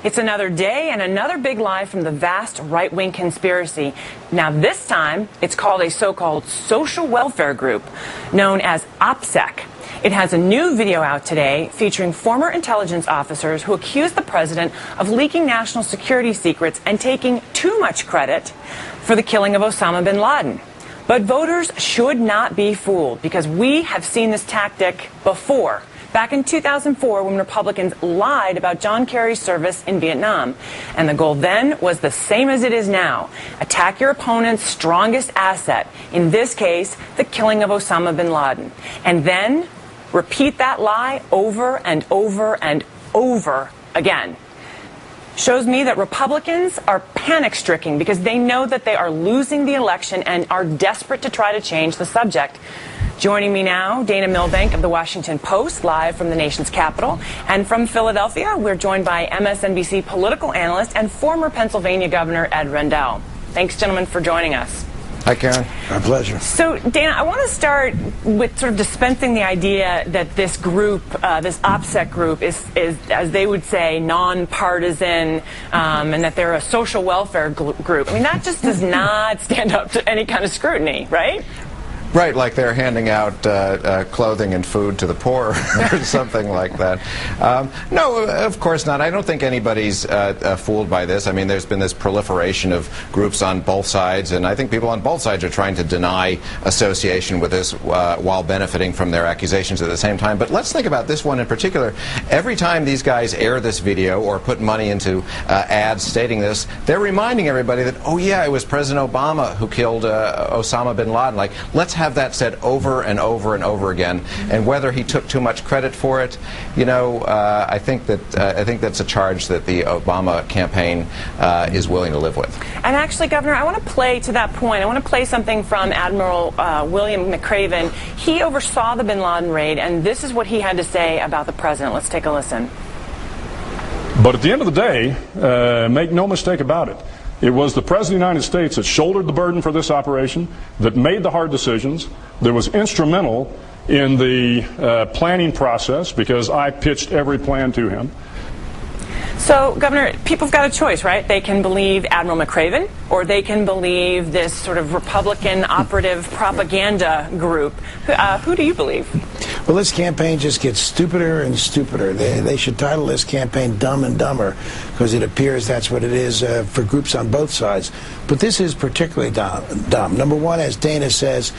It's another day and another big lie from the vast right-wing conspiracy. Now this time, it's called a so-called social welfare group known as OPSEC. It has a new video out today featuring former intelligence officers who accuse the president of leaking national security secrets and taking too much credit for the killing of Osama bin Laden. But voters should not be fooled because we have seen this tactic before. Back in 2004, when Republicans lied about John Kerry's service in Vietnam. And the goal then was the same as it is now. Attack your opponent's strongest asset, in this case, the killing of Osama bin Laden. And then repeat that lie over and over and over again. Shows me that Republicans are panic-stricken because they know that they are losing the election and are desperate to try to change the subject. Joining me now, Dana Milbank of the Washington Post, live from the nation's capital. And from Philadelphia, we're joined by MSNBC political analyst and former Pennsylvania Governor Ed Rendell. Thanks, gentlemen, for joining us. Hi, Karen. Our pleasure. So, Dana, I want to start with sort of dispensing the idea that this group, this OPSEC group, is, as they would say, nonpartisan, and that they're a social welfare group. I mean, that just does not stand up to any kind of scrutiny, right? Right, like they're handing out clothing and food to the poor or something like that. No, of course not. I don't think anybody's fooled by this. I mean, there's been this proliferation of groups on both sides, and I think people on both sides are trying to deny association with this while benefiting from their accusations at the same time. But let's think about this one in particular. Every time these guys air this video or put money into ads stating this, they're reminding everybody that, oh yeah, it was President Obama who killed Osama bin Laden. Like, let's have that said over and over and over again. And whether he took too much credit for it, you know, I think that's a charge that the Obama campaign is willing to live with. And actually, Governor, I want to play to that point. I want to play something from Admiral William McRaven. He oversaw the bin Laden raid, and this is what he had to say about the president. Let's take a listen. But at the end of the day, make no mistake about it, it was the President of the United States that shouldered the burden for this operation, that made the hard decisions, that was instrumental in the planning process because I pitched every plan to him. So, Governor, people have got a choice, right? They can believe Admiral McRaven, or they can believe this sort of Republican operative propaganda group. Who do you believe? Well, this campaign just gets stupider and stupider. They should title this campaign Dumb and Dumber, because it appears that's what it is for groups on both sides. But this is particularly dumb. Number one, as Dana says,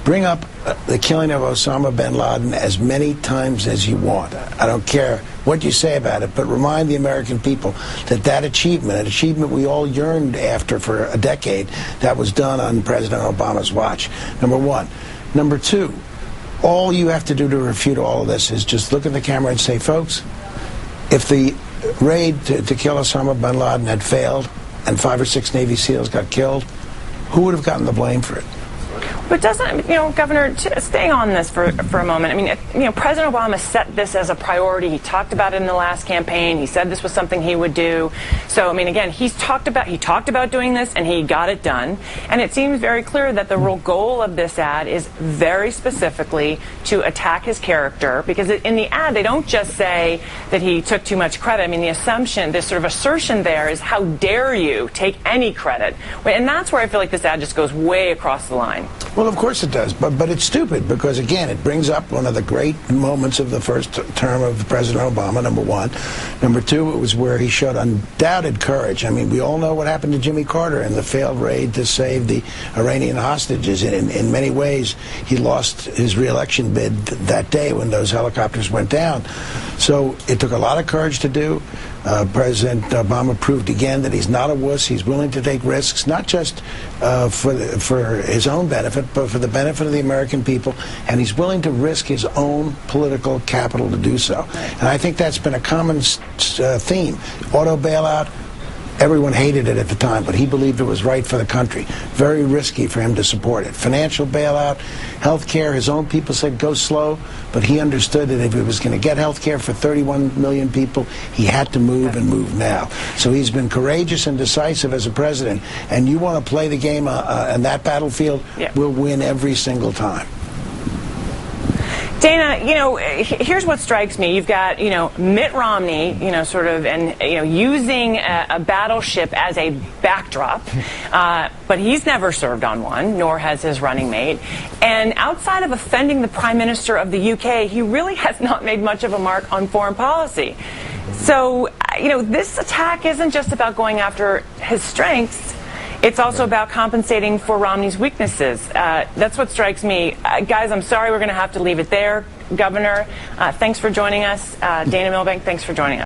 bring up the killing of Osama bin Laden as many times as you want. I don't care what you say about it, but remind the American people that that achievement, an achievement we all yearned after for a decade, that was done on President Obama's watch. Number one. Number two, all you have to do to refute all of this is just look at the camera and say, folks, if the raid to kill Osama bin Laden had failed and 5 or 6 Navy SEALs got killed, who would have gotten the blame for it? But doesn't, you know, Governor, staying on this for a moment, I mean, you know, President Obama set this as a priority. He talked about it in the last campaign. He said this was something he would do. So, I mean, again, he talked about doing this, and he got it done. And it seems very clear that the real goal of this ad is very specifically to attack his character, because in the ad, they don't just say that he took too much credit. I mean, the assumption, this sort of assertion there is, how dare you take any credit? And that's where I feel like this ad just goes way across the line. Well, of course it does, but it's stupid because, again, it brings up one of the great moments of the first term of President Obama, number one. Number two, it was where he showed undoubted courage. I mean, we all know what happened to Jimmy Carter in the failed raid to save the Iranian hostages. In many ways, he lost his re-election bid that day when those helicopters went down. So it took a lot of courage to do. President Obama proved again that he's not a wuss. He's willing to take risks, not just for his own benefit, but for the benefit of the American people. And he's willing to risk his own political capital to do so. And I think that's been a common theme. Auto bailout. Everyone hated it at the time, but he believed it was right for the country. Very risky for him to support it. Financial bailout, health care, his own people said go slow, but he understood that if he was going to get health care for 31 million people, he had to move and move now. So he's been courageous and decisive as a president, and you want to play the game on that battlefield, we'll win every single time. Dana, you know, here's what strikes me. You've got, you know, Mitt Romney, you know, sort of, and, you know, using a battleship as a backdrop, but he's never served on one, nor has his running mate. And outside of offending the Prime Minister of the UK, he really has not made much of a mark on foreign policy. So, you know, this attack isn't just about going after his strengths. It's also about compensating for Romney's weaknesses. That's what strikes me. Guys, I'm sorry we're going to have to leave it there. Governor, thanks for joining us. Dana Milbank, thanks for joining us.